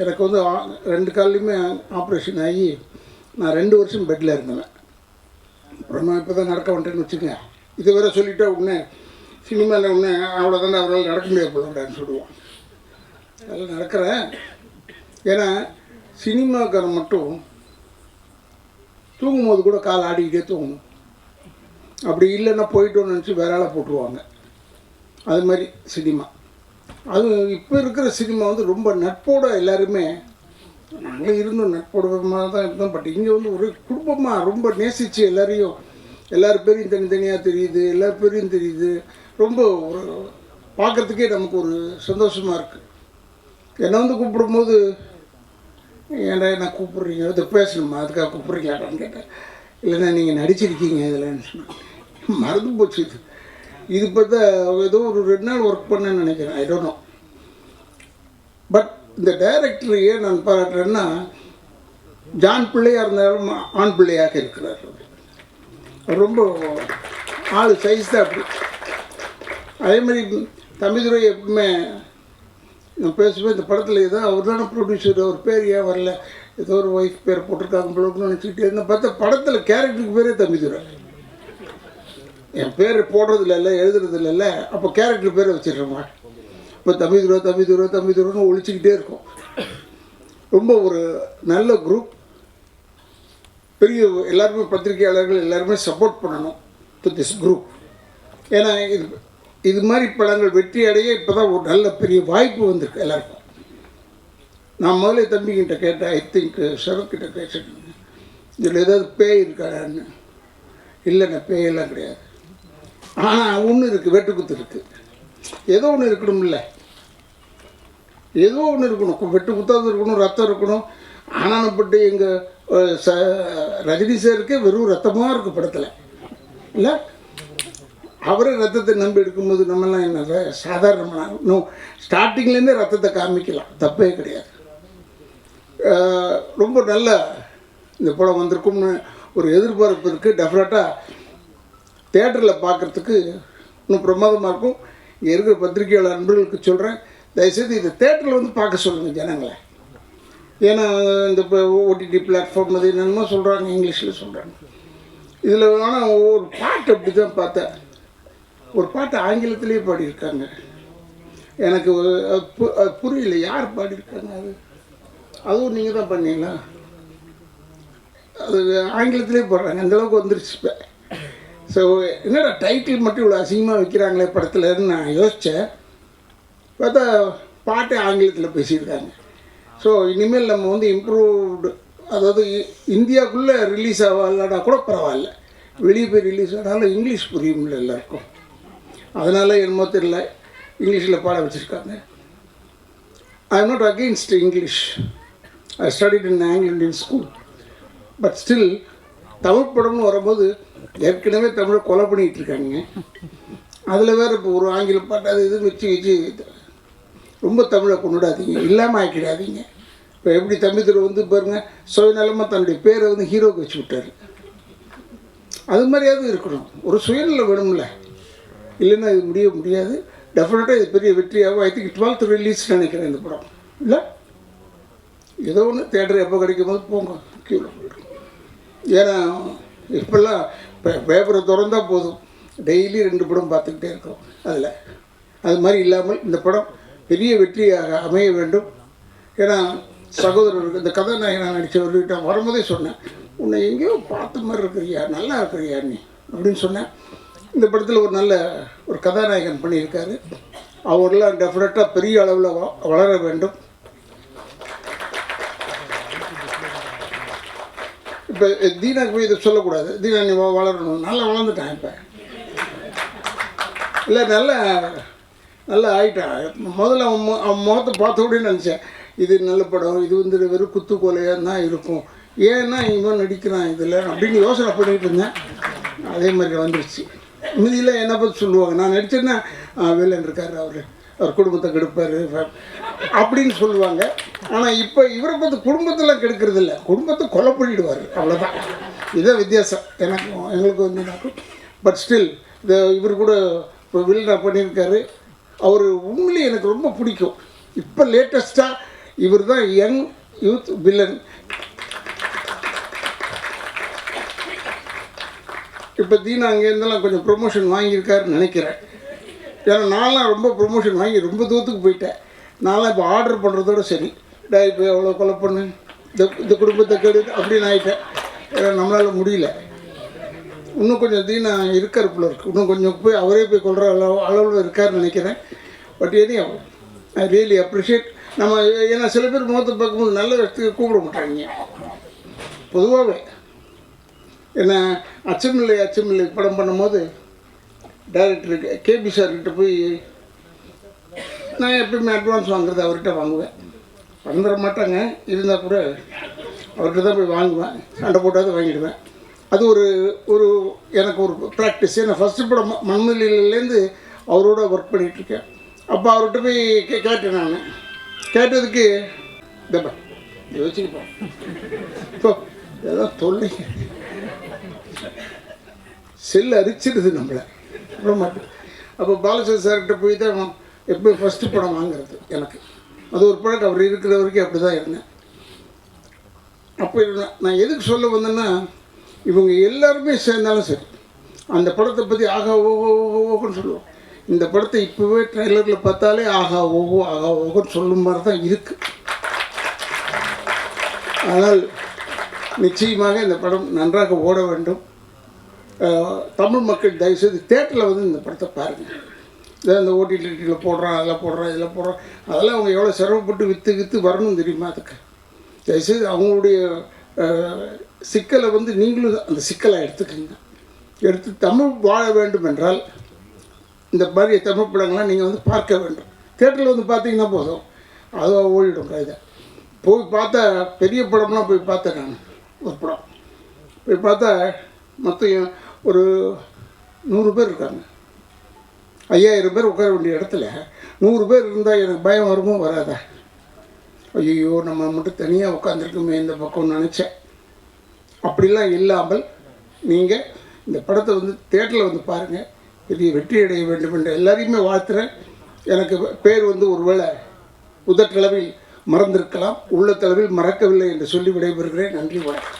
எனக்கு வந்து 2 கால்லையுமே ஆப்ரேஷன் ஆகி நான் 2 வருஷம் பெட்டில் இருந்தேன். அப்புறமா இப்போ தான் நடக்க வந்துட்டேன்னு வச்சுக்கோங்க. இது வேறு சொல்லிவிட்டா உடனே சினிமாவில் ஒன்று அவ்வளோதானே அவரால் நடக்க முடியாது போலன்னு சொல்லுவோம். அதில் நடக்கிறேன். ஏன்னா சினிமாக்காரன் மட்டும் தூங்கும்போது கூட கால் ஆடிக்கிட்டே தூங்கணும். அப்படி இல்லைன்னா போயிட்டோன்னு நினச்சி வேற ஆளை போட்டுருவாங்க. அது மாதிரி சினிமா. அது இப்போ இருக்கிற சினிமா வந்து ரொம்ப நட்போட எல்லாருமே நாங்களும் இருந்தோம், நட்போட தான் இருந்தோம். பட் இங்கே வந்து ஒரு குடும்பமாக ரொம்ப நேசித்து எல்லார் பேரையும் தனித்தனியாக தெரியுது, எல்லார் பேரையும் தெரியுது. ரொம்ப ஒரு பார்க்குறதுக்கே நமக்கு ஒரு சந்தோஷமாக இருக்குது. என்னை வந்து கூப்பிடும்போது ஏன்டா என்ன கூப்பிட்றீங்க, இதை பேசணுமா, அதுக்காக கூப்பிட்றீங்களாடான்னு கேட்டேன். இல்லைன்னா நீங்கள் நடிச்சிருக்கீங்க இதில்ன்னு சொன்னாங்க. மறந்து போச்சு. இது பார்த்தா ஏதோ ஒரு 2 நாள் ஒர்க் பண்ணேன்னு நினைக்கிறேன். I don't know. பட் இந்த டைரக்டர் ஏன் நான் பாராட்டுறேன்னா, ஜான் பிள்ளையாக இருந்தாலும் ஆண் பிள்ளையாக இருக்கிறார். ரொம்ப ஆள் சைஸ் தான் அப்படி. அதே மாதிரி தம்பிதுரை எப்பவுமே நான் பேசுவேன், இந்த படத்தில் ஏதோ அவர் தானே ப்ரொடியூசர், அவர் பேர் ஏன் வரல, ஏதோ ஒரு ஒய்ஃப் பேர் போட்டிருக்காங்க போலன்னு நினச்சிக்கிட்டே இருந்தேன். பார்த்தா படத்தில் கேரக்டருக்கு பேரே தம்பிதுரை. என் பேர் போடுறதில்ல, இல்லை எழுதுறதில்ல, இல்லை. அப்போ கேரக்டர் பேரை வச்சிடுறோமா. இப்போ தம்பிதுரைன்னு ஒழிச்சிக்கிட்டே இருக்கும். ரொம்ப ஒரு நல்ல குரூப். பெரிய எல்லாருமே பத்திரிகையாளர்கள் எல்லாருமே சப்போர்ட் பண்ணணும் டு திஸ் குரூப். ஏன்னா இது மாதிரி படங்கள் வெற்றி அடைய இப்போ தான் ஒரு நல்ல பெரிய வாய்ப்பு வந்திருக்கு எல்லாருக்கும். நான் முதல்ல தம்பிக்கிட்ட கேட்டேன், ஐ திங்க் சரத்கிட்ட கேட்டேன், இதில் ஏதாவது பேய் இருக்காடான்னு. இல்லைண்ணா பேயெல்லாம் கிடையாது. ஆனால் ஒன்று இருக்குது, வெட்டுக்குத்து இருக்குது. ஏதோ ஒன்று இருக்கணும்ல, ஏதோ ஒன்று இருக்கணும். வெட்டு குத்தாவது இருக்கணும், ரத்தம் இருக்கணும். ஆனானப்பட்டு எங்கள் ரஜினி சாருக்கே வெறும் ரத்தமாக இருக்குது படத்தில், இல்லை? அவரே ரத்தத்தை நம்பி எடுக்கும்போது நம்மெல்லாம் என்ன சாதாரணமான இன்னும் ஸ்டார்டிங்லேருந்தே ரத்தத்தை காமிக்கலாம், தப்பே கிடையாது. ரொம்ப நல்ல இந்த படம் வந்திருக்கும்னு ஒரு எதிர்பார்ப்பு இருக்குது. டெஃபினட்டாக தேட்டரில் பார்க்குறதுக்கு இன்னும் பிரமாதமாக இருக்கும். இங்கே இருக்கிற பத்திரிகையாளர் நண்பர்களுக்கு சொல்கிறேன், தயவுசெய்து இதை தேட்டரில் வந்து பார்க்க சொல்லுங்கள் ஜனங்களை. ஏன்னா இந்த இப்போ ஓடிடி பிளாட்ஃபார்ம் அது என்னென்னமோ சொல்கிறாங்க, இங்கிலீஷில் சொல்கிறாங்க. இதில் ஆனால் ஒரு பாட்டு அப்படி தான் பார்த்தேன். ஒரு பாட்டு ஆங்கிலத்திலே பாடியிருக்காங்க. எனக்கு அது புரியல, யார் பாடியிருக்காங்க அதுவும் நீங்கள் தான் பண்ணீங்களா? அது ஆங்கிலத்திலே பாடுறாங்க, அந்தளவுக்கு வந்துருச்சு இப்போ. ஸோ என்னடா டைட்டில் மட்டும் இவ்வளோ அசிங்கமாக வைக்கிறாங்களே படத்துலன்னு நான் யோசித்தேன். பார்த்தா பாட்டே ஆங்கிலத்தில் பேசியிருக்காங்க. ஸோ இனிமேல் நம்ம வந்து இம்ப்ரூவ்டு, அதாவது இந்தியாவுக்குள்ளே ரிலீஸ் ஆகலன்னா கூட பரவாயில்ல, வெளியே போய் ரிலீஸ் ஆனாலும் இங்கிலீஷ் புரியும்ல எல்லாருக்கும். அதனால் என்னமோ தெரியல இங்கிலீஷில் பாட வச்சுருக்காங்க. I am not against English. I studied in Anglo Indian school. But still Tamil படம்னு வரும்போது ஏற்கனவே தமிழை கொலை பண்ணிகிட்டு இருக்காங்க. அதில் வேறு இப்போ ஒரு ஆங்கில பாட்டு அது இது வச்சு ரொம்ப தமிழை கொண்டுடாதீங்க, இல்லாமல் ஆக்கிடாதீங்க. இப்போ எப்படி தம்பிதுரை வந்து பாருங்கள், சுயநலமாக தன்னுடைய பேரை வந்து ஹீரோக்கு வச்சு விட்டார். அது மாதிரியாவது இருக்கணும், ஒரு சுயநலம் வேணும்ல, இல்லைன்னா இது முடியாது. டெஃபினட்டாக இது பெரிய வெற்றியாகும். ஐ திங்க் 12th ரிலீஸ் நினைக்கிறேன் இந்த படம், இல்லை? ஏதோ ஒன்று தேட்டர் எப்போ கிடைக்கும் போது போங்க, க்யூவில் போய்டும். ஏன்னா இப்போல்லாம் இப்போ பேப்பரை திறந்தால் போதும், டெய்லி 2 படம் பார்த்துக்கிட்டே இருக்கோம். அதில் அது மாதிரி இல்லாமல் இந்த படம் பெரிய வெற்றியாக அமைய வேண்டும். ஏன்னா சகோதரருக்கு இந்த கதாநாயகனாக நடித்தவர்கிட்ட வரும்போதே சொன்னேன், உன்னை எங்கேயோ பார்த்த மாதிரி இருக்கிறியா, நல்லா இருக்கிறியா நீ அப்படின்னு சொன்னேன். இந்த படத்தில் ஒரு நல்ல ஒரு கதாநாயகன் பண்ணியிருக்காரு. அவரெல்லாம் டெஃபினட்டாக பெரிய அளவில் வளர வேண்டும். இப்போ தீனாக்கு போய் இதை சொல்லக்கூடாது, தீனா நீ வளரணும், நல்லா வளர்ந்துட்டான் இப்போ, இல்லை நல்லா ஆகிட்டான். முதல்ல அவன் முகத்தை பார்த்த உடனே நினச்சேன், இது நல்ல படம், இது வந்து வெறும் குத்துக்கொலையாக தான் இருக்கும், ஏன்னா இவன் நடிக்கிறான் இதில் அப்படின்னு யோசனை பண்ணிகிட்டு இருந்தேன். அதே மாதிரி வந்துருச்சு. மீதியில் என்ன பற்றி சொல்லுவாங்க, நான் நடித்தேன்னா வேலன் இருக்கார், அவர் குடும்பத்தை கெடுப்பார் அப்படின்னு சொல்லுவாங்க. ஆனால் இப்போ இவரை பார்த்து குடும்பத்தெல்லாம் கெடுக்கிறது இல்லை, குடும்பத்தை கொலை பண்ணிவிடுவார், அவ்வளோதான். இதுதான் வித்தியாசம் எங்களுக்கு வந்து. பட் ஸ்டில் இவர் கூட இப்போ வில்லனா பண்ணியிருக்காரு. அவர் உண்மையிலே எனக்கு ரொம்ப பிடிக்கும். இப்போ லேட்டஸ்ட்டாக இவர் தான் யங் யூத் வில்லன். இப்போ தீனா அங்கேருந்தெல்லாம் கொஞ்சம் ப்ரொமோஷன் வாங்கியிருக்காருன்னு நினைக்கிறேன். ஏன்னா நான்லாம் ரொம்ப ப்ரொமோஷன் வாங்கி ரொம்ப தூரத்துக்கு போயிட்டேன். நான்லாம் இப்போ ஆர்டர் பண்ணுறதோட சரி, இப்போ எவ்வளோ கொலை பண்ணு, இந்த குடும்பத்தை கெடு அப்படின்னு ஆகிட்டேன். ஏன்னா நம்மளால் முடியல. இன்னும் கொஞ்சம் தீனா இருக்கார் போல இருக்குது. இன்னும் கொஞ்சம் போய் அவரே போய் கொள்கிற அளவில் இருக்காருன்னு நினைக்கிறேன். But any I really appreciate. நம்ம ஏன்னா சில பேர் முகத்தை பார்க்கும்போது நல்ல இடத்துக்கு கூப்பிட மாட்டாங்க பொதுவாகவே. ஏன்னா அச்சமில்லை படம் பண்ணும்போது டைரக்டருக்கு கேபி சார்கிட்ட போய் நான் எப்பயுமே அட்வான்ஸ் வாங்குறது அவர்கிட்ட வாங்குவேன். வந்துட மாட்டாங்க, இருந்தால் கூட அவர்கிட்ட தான் போய் வாங்குவேன். சண்டை போட்டாவது வாங்கிடுவேன். அது ஒரு எனக்கு ஒரு ப்ராக்டிஸ். நான் ஃபஸ்ட்டு படம் மண்மொழியிலேருந்து அவரோட ஒர்க் பண்ணிகிட்ருக்கேன். அப்போ அவர்கிட்ட போய் கேட்டேன். நான் கேட்டதுக்கு இதப்பா யோசிச்சுப்பேன். இப்போ இதெல்லாம் தொல்லை, செல் அரிச்சிடுது நம்மளை விட மாட்டேன். அப்போ பாலச்சந்திர சார்கிட்ட போய் தான் எப்போ ஃபஸ்ட்டு படம் வாங்குறது எனக்கு. அது ஒரு பழக்கம். அவர் இருக்கிற வரைக்கும் அப்படி தான் இருந்தேன். அப்போ நான் எதுக்கு சொல்ல வந்தேன்னா, இவங்க எல்லாருமே சேர்ந்தாலும் சரி அந்த படத்தை பற்றி ஆகா ஓஹோன்னு சொல்லுவோம். இந்த படத்தை இப்போவே ட்ரெய்லரில் பார்த்தாலே ஆகா ஓஹோன்னு சொல்லும் மாதிரி தான் இருக்குது. ஆனால் நிச்சயமாக இந்த படம் நன்றாக ஓட வேண்டும். தமிழ் மக்கள் தயவுசெய்து தேட்டரில் வந்து இந்த படத்தை பாருங்கள். இதை இந்த ஓடிடியில் போடுறான், அதில் போடுறான், இதில் போடுறான், அதெல்லாம் அவங்க எவ்வளோ சிரமப்பட்டு விற்று வரணும் தெரியுமா? அதுக்கு தயவுசெய்து அவங்களுடைய சிக்கலை வந்து நீங்களும் அந்த சிக்கலை எடுத்துக்கோங்க. எடுத்து தமிழ் வாழ வேண்டும் என்றால் இந்த மாதிரி தமிழ் படங்கள்லாம் நீங்கள் வந்து பார்க்க வேண்டும். தேட்டரில் வந்து பார்த்தீங்கன்னா போதும், அதுவாக ஓடிடும். இதை போய் பார்த்தா பெரிய படம்லாம் போய் பார்த்தேன். நான் ஒரு படம் போய் பார்த்தா மொத்தம் ஒரு 100 பேர் இருக்காங்க. 5000 பேர் உட்கார வேண்டிய இடத்துல 100 பேர் இருந்தால் எனக்கு பயம் வருமோ வராதா? ஐயோ நம்ம மட்டும் தனியாக உட்காந்துருக்குமே இந்த பக்கம்னு நினச்சேன். அப்படிலாம் இல்லாமல் நீங்கள் இந்த படத்தை வந்து தேட்டரில் வந்து பாருங்கள். பெரிய வெற்றி அடைய வேண்டும் என்று எல்லாரையுமே வாழ்த்துறேன். எனக்கு பேர் வந்து ஒருவேளை உதட்டளவில் மறந்திருக்கலாம், உள்ளத்தளவில் மறக்கவில்லை என்று சொல்லி விடைபெறுகிறேன். நன்றி, வணக்கம்.